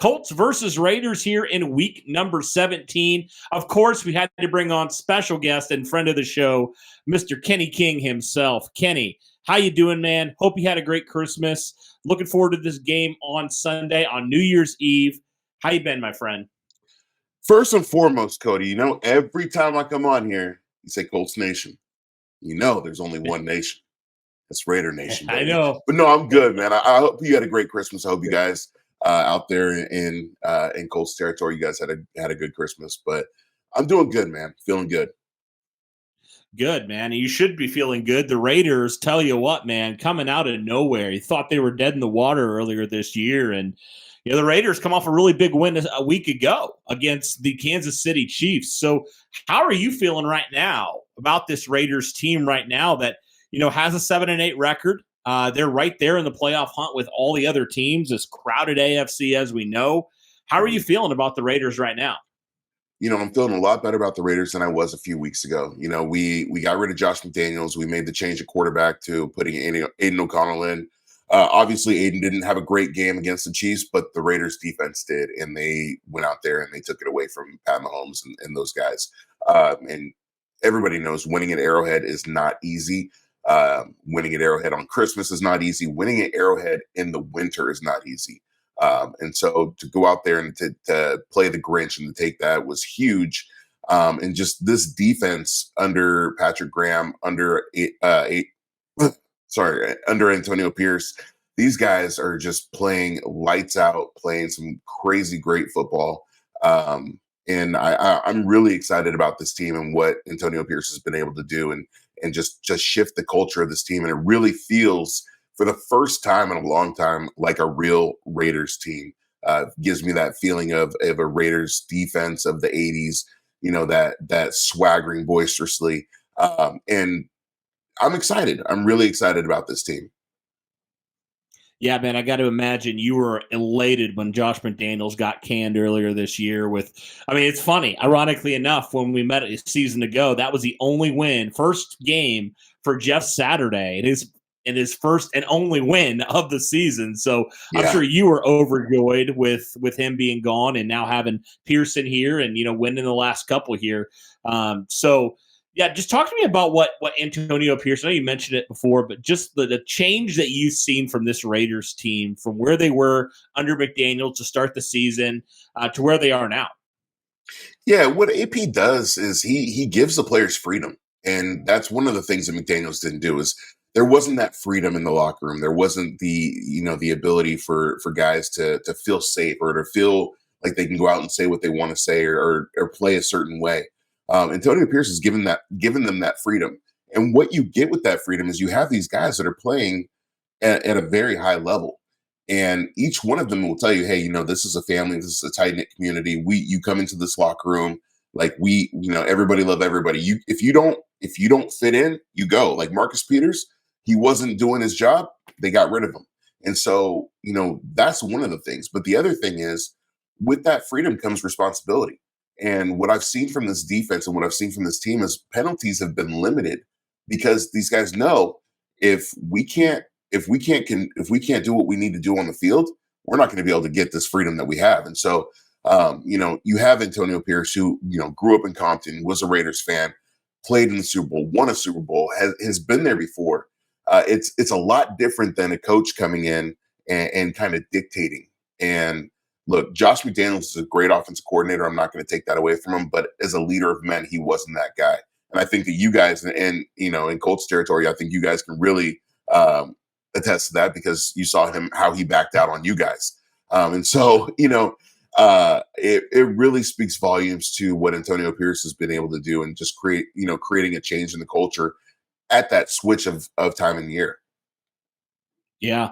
Colts versus Raiders here in week number 17. Of course, we had to bring on special guest and friend of the show, Mr. Kenny King himself. Kenny, how you doing, man? Hope you had a great Christmas. Looking forward to this game on Sunday, on New Year's Eve. How you been, my friend? First and foremost, Cody, every time I come on here, you say Colts Nation. There's only one nation. It's Raider Nation, baby. I know. But no, I'm good, man. I hope you had a great Christmas. I hope you guys out there in Colts territory, you guys had a good Christmas. But I'm doing good, man. Feeling good. Good, man. You should be feeling good. The Raiders, tell you what, man, coming out of nowhere. You thought they were dead in the water earlier this year. And, the Raiders come off a really big win a week ago against the Kansas City Chiefs. So how are you feeling right now about this Raiders team right now that, has a 7-8 record? They're right there in the playoff hunt with all the other teams, this crowded AFC, as we know. How are you feeling about the Raiders right now? I'm feeling a lot better about the Raiders than I was a few weeks ago. We got rid of Josh McDaniels. We made the change at quarterback to putting Aiden OConnell in. Obviously, Aiden didn't have a great game against the Chiefs, but the Raiders defense did, and they went out there and they took it away from Pat Mahomes and those guys. And everybody knows winning at Arrowhead is not easy. Winning at Arrowhead on Christmas is not easy. Winning at Arrowhead in the winter is not easy. And so to go out there and to play the Grinch and to take that was huge. And just this defense under Patrick Graham, under Antonio Pierce, these guys are just playing lights out, playing some crazy great football. And I'm really excited about this team and what Antonio Pierce has been able to do and just shift the culture of this team. And it really feels, for the first time in a long time, like a real Raiders team. Gives me that feeling of a Raiders defense of the 80s, that swaggering boisterously. And I'm excited. I'm really excited about this team. Yeah, man, I got to imagine you were elated when Josh McDaniels got canned earlier this year it's funny. Ironically enough, when we met a season ago, that was the only first game for Jeff Saturday. In his first and only win of the season. So yeah. I'm sure you were overjoyed with him being gone and now having Pearson here and, winning the last couple here. Yeah, just talk to me about what Antonio Pierce, I know you mentioned it before, but just the change that you've seen from this Raiders team, from where they were under McDaniel to start the season to where they are now. Yeah, what AP does is he gives the players freedom. And that's one of the things that McDaniels didn't do is there wasn't that freedom in the locker room. There wasn't the ability for guys to feel safe or to feel like they can go out and say what they want to say or play a certain way. Antonio Pierce has given them that freedom. And what you get with that freedom is you have these guys that are playing at a very high level. And each one of them will tell you, hey, this is a family, this is a tight-knit community. You come into this locker room, like everybody love everybody. If you don't fit in, you go. Like Marcus Peters, he wasn't doing his job, they got rid of him. And so, that's one of the things. But the other thing is, with that freedom comes responsibility. And what I've seen from this defense and what I've seen from this team is penalties have been limited because these guys know if we can't do what we need to do on the field, we're not going to be able to get this freedom that we have. And so, you have Antonio Pierce, who, grew up in Compton, was a Raiders fan, played in the Super Bowl, won a Super Bowl, has been there before. It's a lot different than a coach coming in and kind of dictating. And look, Josh McDaniels is a great offensive coordinator. I'm not going to take that away from him, but as a leader of men, he wasn't that guy. And I think that you guys, and in Colts territory, I think you guys can really attest to that because you saw how he backed out on you guys. And so, it really speaks volumes to what Antonio Pierce has been able to do and just creating a change in the culture at that switch of time in the year. Yeah.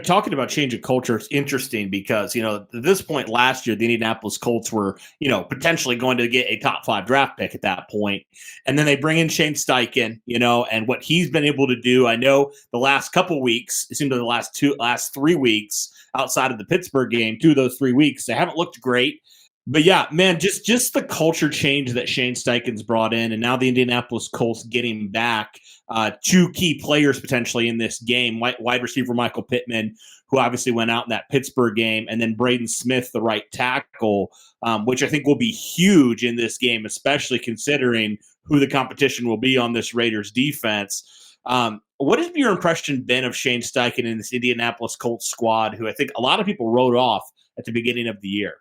Talking about change of culture, it's interesting because, at this point last year, the Indianapolis Colts were, potentially going to get a top 5 draft pick at that point. And then they bring in Shane Steichen, and what he's been able to do. I know the last couple weeks, it seemed like the last 3 weeks outside of the Pittsburgh game, 2 of those 3 weeks, they haven't looked great. But yeah, man, just the culture change that Shane Steichen's brought in, and now the Indianapolis Colts getting back 2 key players potentially in this game, wide receiver Michael Pittman, who who obviously went out in that Pittsburgh game, and then Braden Smith, the right tackle, which I think will be huge in this game, especially considering who the competition will be on this Raiders defense. What has your impression been of Shane Steichen in this Indianapolis Colts squad, who I think a lot of people wrote off at the beginning of the year?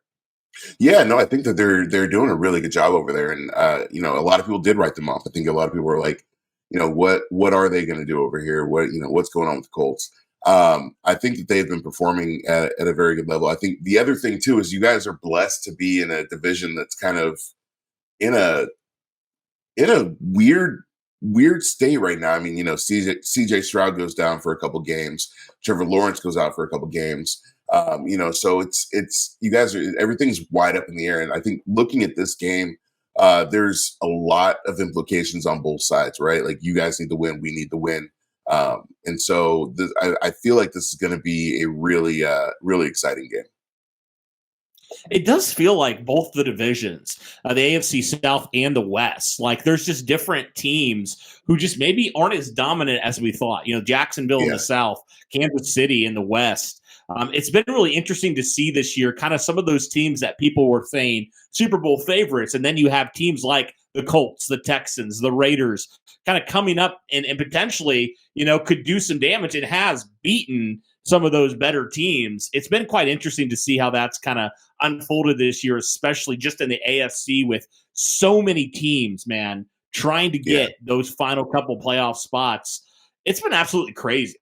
Yeah, no, I think that they're doing a really good job over there, and a lot of people did write them off. I think a lot of people were like, what are they going to do over here? What's going on with the Colts? I think that they've been performing at a very good level. I think the other thing too is you guys are blessed to be in a division that's kind of in a weird state right now. I mean, CJ Stroud goes down for a couple games. Trevor Lawrence goes out for a couple games. So it's you guys are everything's wide up in the air. And I think looking at this game, there's a lot of implications on both sides, right? Like you guys need to win, we need to win. And so I feel like this is going to be a really exciting game. It does feel like both the divisions, the AFC South and the West, like there's just different teams who just maybe aren't as dominant as we thought. Jacksonville in the South, Kansas City in the West. It's been really interesting to see this year kind of some of those teams that people were saying Super Bowl favorites. And then you have teams like the Colts, the Texans, the Raiders kind of coming up and potentially, could do some damage and has beaten some of those better teams. It's been quite interesting to see how that's kind of unfolded this year, especially just in the AFC with so many teams, man, trying to get those final couple playoff spots. It's been absolutely crazy.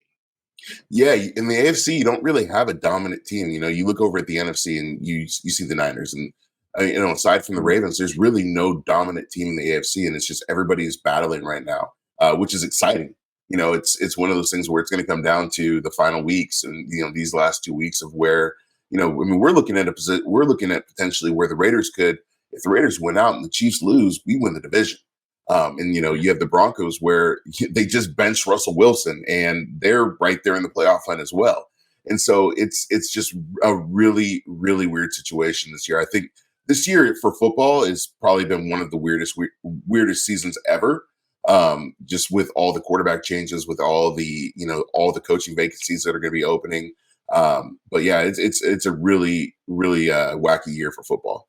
Yeah, in the AFC, you don't really have a dominant team. You look over at the NFC and you see the Niners, and aside from the Ravens, there's really no dominant team in the AFC, and it's just everybody's battling right now, which is exciting. It's one of those things where it's going to come down to the final weeks, and these last 2 weeks of where we're looking at potentially where the Raiders could, if the Raiders win out and the Chiefs lose, we win the division. And you have the Broncos where they just benched Russell Wilson and they're right there in the playoff hunt as well. And so it's just a really, really weird situation this year. I think this year for football has probably been one of the weirdest seasons ever. Just with all the quarterback changes, with all the coaching vacancies that are going to be opening. But yeah, it's a really, really wacky year for football.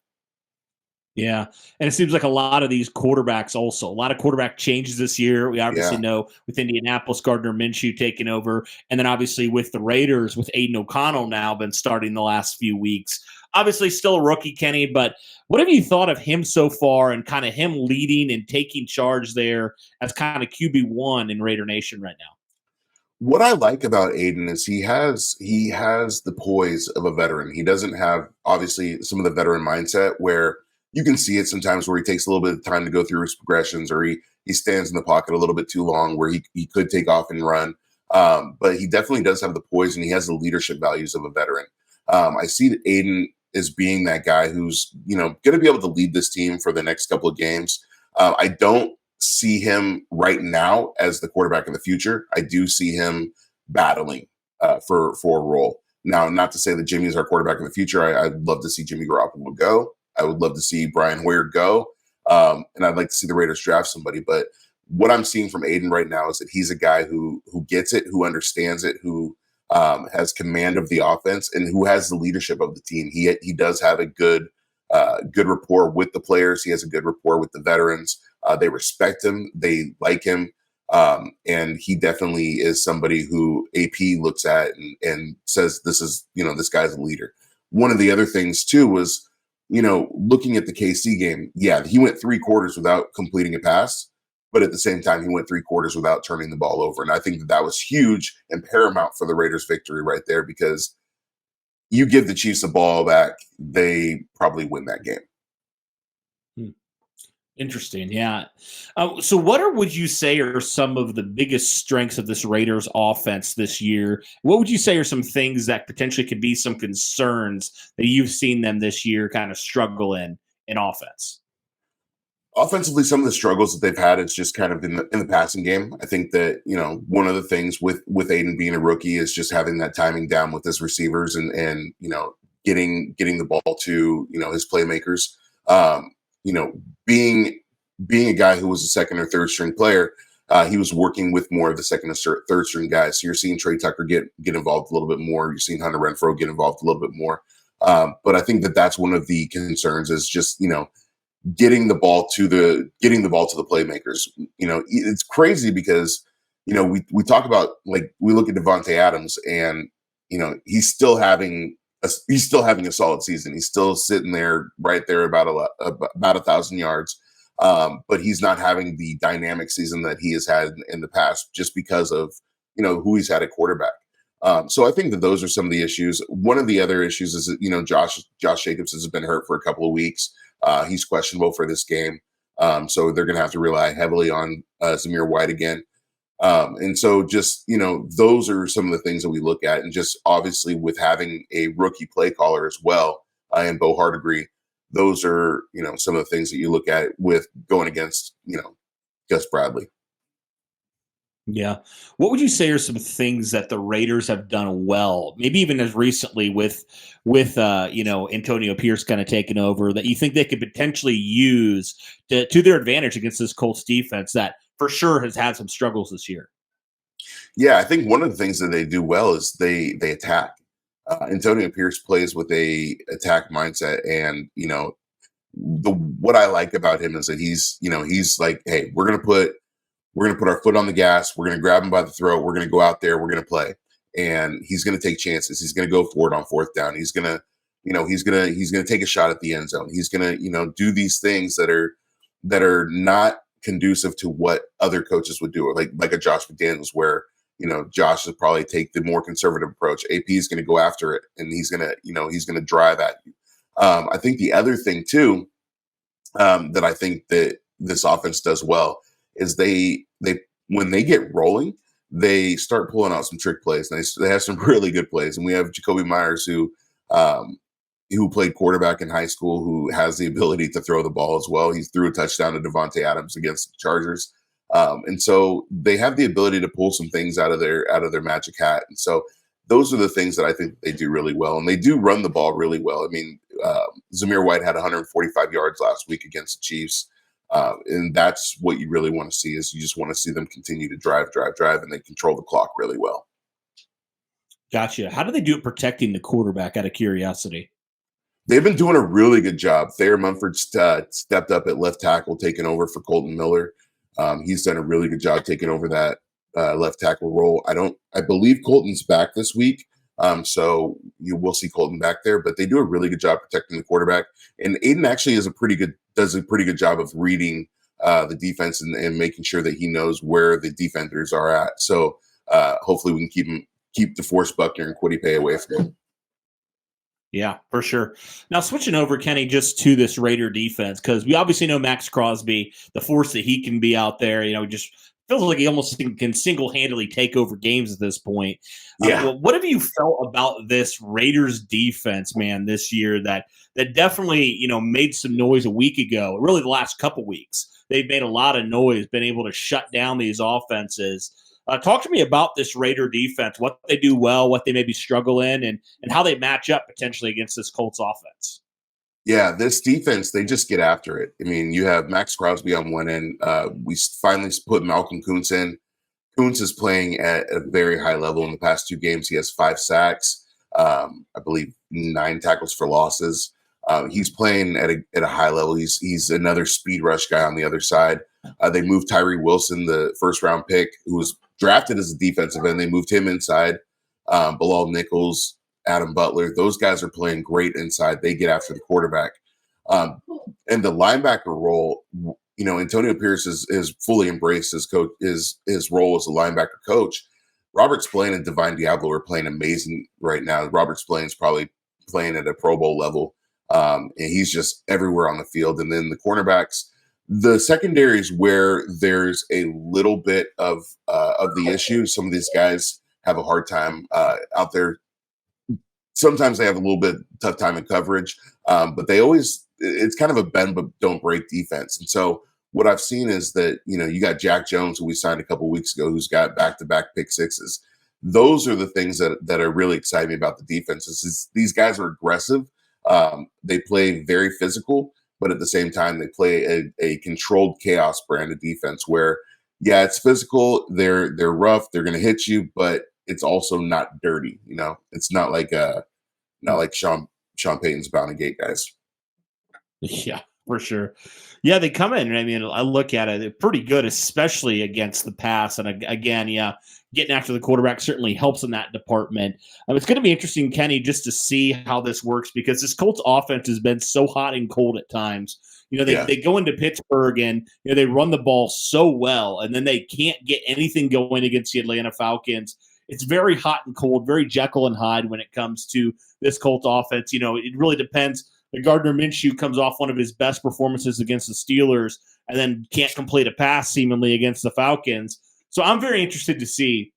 Yeah. And it seems like a lot of these quarterbacks also, a lot of quarterback changes this year. We obviously know with Indianapolis, Gardner Minshew taking over. And then obviously with the Raiders, with Aiden O'Connell now been starting the last few weeks. Obviously still a rookie, Kenny, but what have you thought of him so far and kind of him leading and taking charge there as kind of QB1 in Raider Nation right now? What I like about Aiden is he has the poise of a veteran. He doesn't have obviously some of the veteran mindset where you can see it sometimes where he takes a little bit of time to go through his progressions, or he stands in the pocket a little bit too long where he could take off and run. But he definitely does have the poise and he has the leadership values of a veteran. I see that Aiden as being that guy who's, going to be able to lead this team for the next couple of games. I don't see him right now as the quarterback of the future. I do see him battling for a role. Now, not to say that Jimmy is our quarterback of the future. I'd love to see Jimmy Garoppolo go. I would love to see Brian Hoyer go. And I'd like to see the Raiders draft somebody. But what I'm seeing from Aiden right now is that he's a guy who gets it, who understands it, who has command of the offense, and who has the leadership of the team. He does have a good rapport with the players. He has a good rapport with the veterans. They respect him. They like him. And he definitely is somebody who AP looks at and says, this guy's a leader. One of the other things too was, looking at the KC game, he went 3 quarters without completing a pass, but at the same time, he went 3 quarters without turning the ball over. And I think that was huge and paramount for the Raiders' victory right there, because you give the Chiefs the ball back, they probably win that game. Interesting. Yeah. So would you say are some of the biggest strengths of this Raiders offense this year? What would you say are some things that potentially could be some concerns that you've seen them this year kind of struggle in offense? Offensively, some of the struggles that they've had is just kind of in the passing game. I think that, one of the things with Aiden being a rookie is just having that timing down with his receivers and getting the ball to, his playmakers. Being a guy who was a second or third string player, He was working with more of the second and third string guys. So you're seeing Trey Tucker get involved a little bit more. You're seeing Hunter Renfrow get involved a little bit more. But I think that's one of the concerns is just, getting the ball to the playmakers. It's crazy because, we talk about, like, we look at Devontae Adams and, he's still having a solid season. He's still sitting there right there about 1,000 yards. But he's not having the dynamic season that he has had in the past just because of, who he's had at quarterback. So I think that those are some of the issues. One of the other issues is that, Josh Jacobs has been hurt for a couple of weeks. He's questionable for this game. So they're going to have to rely heavily on Zamir White again. And so just, those are some of the things that we look at. And just obviously with having a rookie play caller as well, and Bo Hardegree, those are, some of the things that you look at with going against, Gus Bradley. Yeah. What would you say are some things that the Raiders have done well, maybe even as recently with Antonio Pierce kind of taking over, that you think they could potentially use to their advantage against this Colts defense that for sure has had some struggles this year? Yeah, I think one of the things that they do well is they attack. Antonio Pierce plays with a attack mindset, and what I like about him is that he's like, hey, we're gonna put our foot on the gas. We're gonna grab him by the throat. We're gonna go out there. We're gonna play, and he's gonna take chances. He's gonna go forward on fourth down. He's gonna take a shot at the end zone. He's gonna do these things that are not conducive to what other coaches would do, like a Josh McDaniels, where Josh would probably take the more conservative approach. AP is going to go after it, and he's going to drive at you. I think the other thing too, that I think that this offense does well is they when they get rolling, they start pulling out some trick plays. And they have some really good plays, and we have Jacoby Myers who played quarterback in high school, who has the ability to throw the ball as well. He threw a touchdown to Devontae Adams against the Chargers. And so they have the ability to pull some things out of their magic hat. And so those are the things that I think they do really well. And they do run the ball really well. I mean, Zamir White had 145 yards last week against the Chiefs. And that's what you really want to see, is you just want to see them continue to drive, and they control the clock really well. Gotcha. How do they do it protecting the quarterback, out of curiosity? They've been doing a really good job. Thayer Munford stepped up at left tackle, taking over for Colton Miller. He's done a really good job taking over that left tackle role. I believe Colton's back this week. So you will see Colton back there, but they do a really good job protecting the quarterback. And Aiden actually does a pretty good job of reading the defense and making sure that he knows where the defenders are at. So hopefully we can keep DeForest Buckner and Kwity Paye away from him. Yeah, for sure. Now, switching over, Kenny, just to this Raider defense, because we obviously know Max Crosby, the force that he can be out there, just feels like he almost can single-handedly take over games at this point. Yeah. What have you felt about this Raiders defense, man, this year that definitely, made some noise a week ago, really the last couple weeks? They've made a lot of noise, been able to shut down these offenses. Talk to me about this Raider defense, what they do well, what they maybe struggle in, and how they match up potentially against this Colts offense. Yeah, this defense, they just get after it. I mean, you have Max Crosby on one end. We finally put Malcolm Kuntz in. Kuntz is playing at a very high level in the past 2 games. He has 5 sacks, I believe 9 tackles for losses. He's playing at a high level. He's another speed rush guy on the other side. They moved Tyree Wilson, the first-round pick, who was drafted as a defensive end. They moved him inside. Bilal Nichols, Adam Butler, those guys are playing great inside. They get after the quarterback. And the linebacker role, Antonio Pierce is fully embraced his role as a linebacker coach. Robert Spillane and Divine Diablo are playing amazing right now. Robert Spillane's probably playing at a Pro Bowl level. And he's just everywhere on the field. And then the cornerbacks, the secondary is where there's a little bit of the issue. Some of these guys have a hard time out there. Sometimes they have a little bit tough time in coverage, but it's kind of a bend but don't break defense. And so what I've seen is that, you got Jack Jones, who we signed a couple weeks ago, who's got back-to-back pick sixes. Those are the things that are really exciting me about the defense. Is these guys are aggressive. They play very physical, but at the same time, they play a controlled chaos brand of defense where, yeah, it's physical. They're rough. They're going to hit you, but it's also not dirty. It's not like Sean Payton's Bounty Gate guys. Yeah, for sure. Yeah, they come in. I mean, I look at it, they're pretty good, especially against the pass. And again, yeah, getting after the quarterback certainly helps in that department. It's going to be interesting, Kenny, just to see how this works because this Colts offense has been so hot and cold at times. Yeah, They go into Pittsburgh and they run the ball so well, and then they can't get anything going against the Atlanta Falcons. It's very hot and cold, very Jekyll and Hyde when it comes to this Colts offense. It really depends. Gardner Minshew comes off one of his best performances against the Steelers and then can't complete a pass seemingly against the Falcons. So I'm very interested to see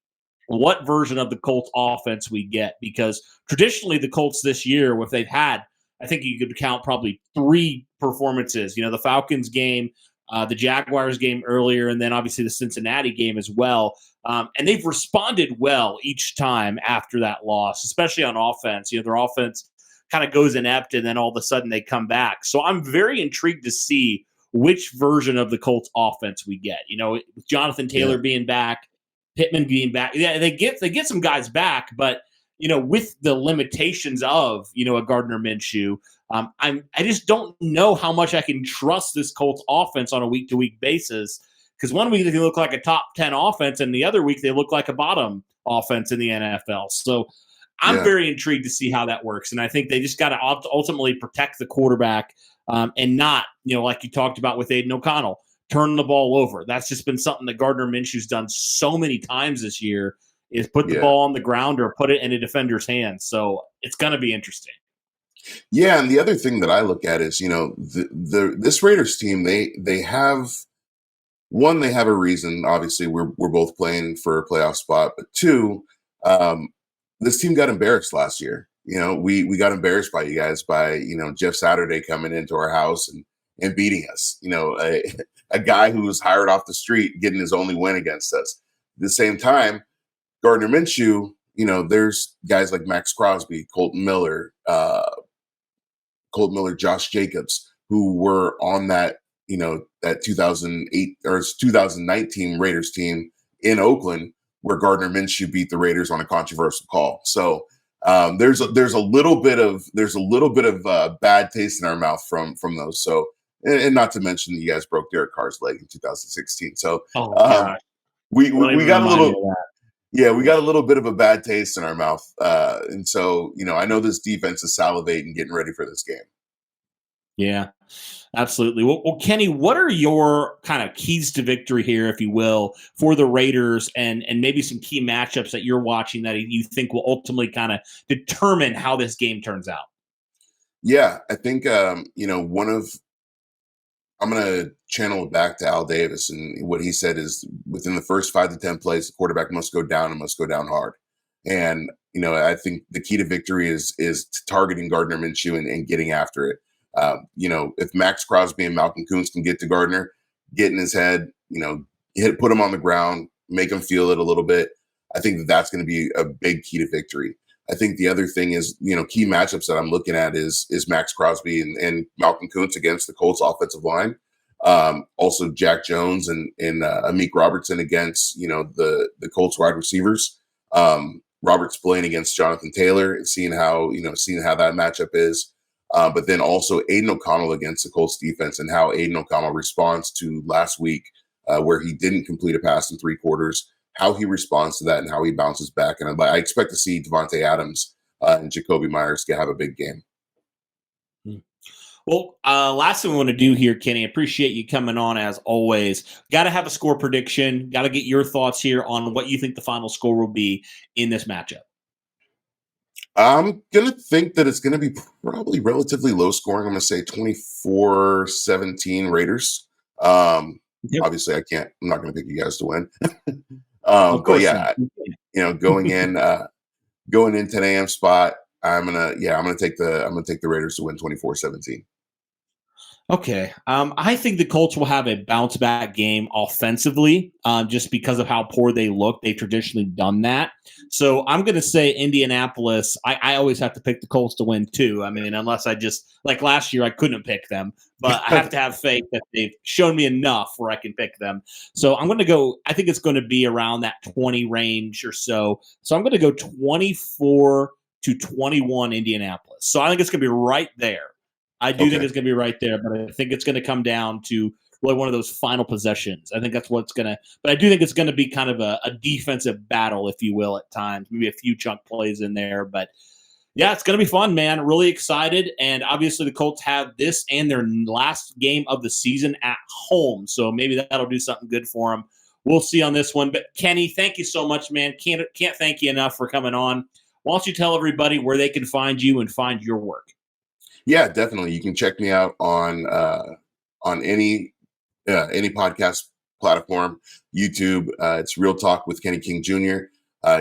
what version of the Colts offense we get because traditionally the Colts this year, if they've had, I think you could count probably 3 performances, the Falcons game, the Jaguars game earlier, and then obviously the Cincinnati game as well. And they've responded well each time after that loss, especially on offense. Their offense kind of goes inept and then all of a sudden they come back. So I'm very intrigued to see which version of the Colts offense we get. With Jonathan Taylor being back, Pittman being back. Yeah, they get some guys back, but with the limitations of a Gardner Minshew, I just don't know how much I can trust this Colts offense on a week to week basis because one week they look like a top 10 offense and the other week they look like a bottom offense in the NFL. So I'm very intrigued to see how that works. And I think they just got to ultimately protect the quarterback and not, like you talked about with Aiden O'Connell, turn the ball over. That's just been something that Gardner Minshew's done so many times this year is put the ball on the ground or put it in a defender's hands. So it's going to be interesting. Yeah, and the other thing that I look at is, this Raiders team, they have one, they have a reason. Obviously, we're both playing for a playoff spot, but 2, this team got embarrassed last year. We got embarrassed by you guys by, Jeff Saturday coming into our house and beating us. A guy who was hired off the street getting his only win against us. At the same time, Gardner Minshew, there's guys like Max Crosby, Colton Miller, Josh Jacobs, who were on that 2008 or 2019 Raiders team in Oakland where Gardner Minshew beat the Raiders on a controversial call. So there's a little bit of bad taste in our mouth from those. So and not to mention you guys broke Derek Carr's leg in 2016. So we got a little. Yeah, we got a little bit of a bad taste in our mouth. And so, I know this defense is salivating getting ready for this game. Yeah, absolutely. Well, Kenny, what are your kind of keys to victory here, if you will, for the Raiders and maybe some key matchups that you're watching that you think will ultimately kind of determine how this game turns out? Yeah, I think, I'm going to channel it back to Al Davis. And what he said is within the first 5 to 10 plays, the quarterback must go down and must go down hard. And, I think the key to victory is targeting Gardner Minshew and getting after it. If Max Crosby and Malcolm Kuntz can get to Gardner, get in his head, put him on the ground, make him feel it a little bit. I think that's going to be a big key to victory. I think the other thing is, key matchups that I'm looking at is Max Crosby and Malcolm Kuntz against the Colts offensive line. Also Jack Jones and Amik Robertson against, the Colts wide receivers. Robert Spillane against Jonathan Taylor and seeing how that matchup is. But then also Aiden O'Connell against the Colts defense and how Aiden O'Connell responds to last week where he didn't complete a pass in 3 quarters, how he responds to that and how he bounces back. And I expect to see Devontae Adams and Jacoby Myers have a big game. Well, last thing we want to do here, Kenny, appreciate you coming on as always. Got to have a score prediction. Got to get your thoughts here on what you think the final score will be in this matchup. I'm going to think that it's going to be probably relatively low scoring. I'm going to say 24-17 Raiders. Obviously I'm not going to pick you guys to win. But yeah, going in 10 a.m. spot, I'm going to take the Raiders to win 24-17. Okay. I think the Colts will have a bounce back game offensively, just because of how poor they look. They've traditionally done that. So I'm going to say Indianapolis. I always have to pick the Colts to win too. I mean, unless I just like last year, I couldn't pick them, but I have to have faith that they've shown me enough where I can pick them. So I'm going to go. I think it's going to be around that 20 range or so. So I'm going to go 24-21 Indianapolis. So I think it's going to be right there. I do think Okay. it's going to be right there, but I think it's going to come down to really one of those final possessions. I think that's what's going to, but I do think it's going to be kind of a defensive battle, if you will, at times. Maybe a few chunk plays in there, but yeah, it's going to be fun, man. Really excited. And obviously, the Colts have this and their last game of the season at home. So maybe that'll do something good for them. We'll see on this one. But Kenny, thank you so much, man. Can't thank you enough for coming on. Why don't you tell everybody where they can find you and find your work? Yeah, definitely. You can check me out on any podcast platform, YouTube. It's Real Talk with Kenny King Jr.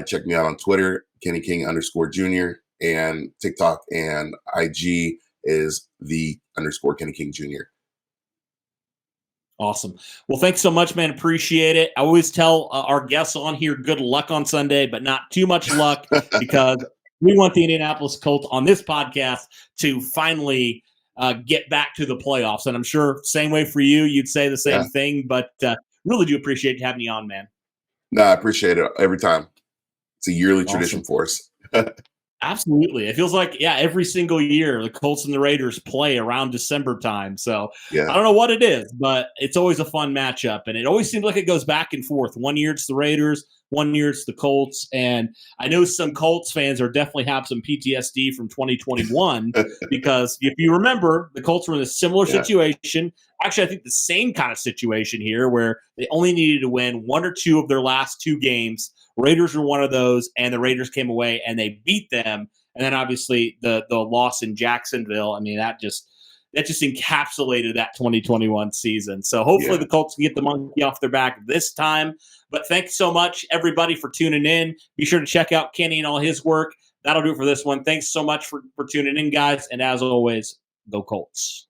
Check me out on Twitter, Kenny King _Jr. and TikTok and IG is the _ Kenny King Jr. Awesome. Well, thanks so much, man. Appreciate it. I always tell our guests on here good luck on Sunday, but not too much luck because we want the Indianapolis Colts on this podcast to finally get back to the playoffs. And I'm sure same way for you, you'd say the same thing, but really do appreciate having you on, man. No, I appreciate it every time. It's a yearly tradition Awesome. for us. Absolutely. It feels like, yeah, every single year the Colts and the Raiders play around December time. So I Yeah. don't know what it is, but it's always a fun matchup. And it always seems like it goes back and forth. One year it's the Raiders, one year it's the Colts. And I know some Colts fans are definitely have some PTSD from 2021 because if you remember, the Colts were in a similar situation. Actually, I think the same kind of situation here where they only needed to win one or two of their last two games. Raiders were one of those, and the Raiders came away and they beat them. And then obviously the loss in Jacksonville. I mean, that just encapsulated that 2021 season. So hopefully the Colts can get the monkey off their back this time. But thanks so much, everybody, for tuning in. Be sure to check out Kenny and all his work. That'll do it for this one. Thanks so much for tuning in, guys. And as always, go Colts.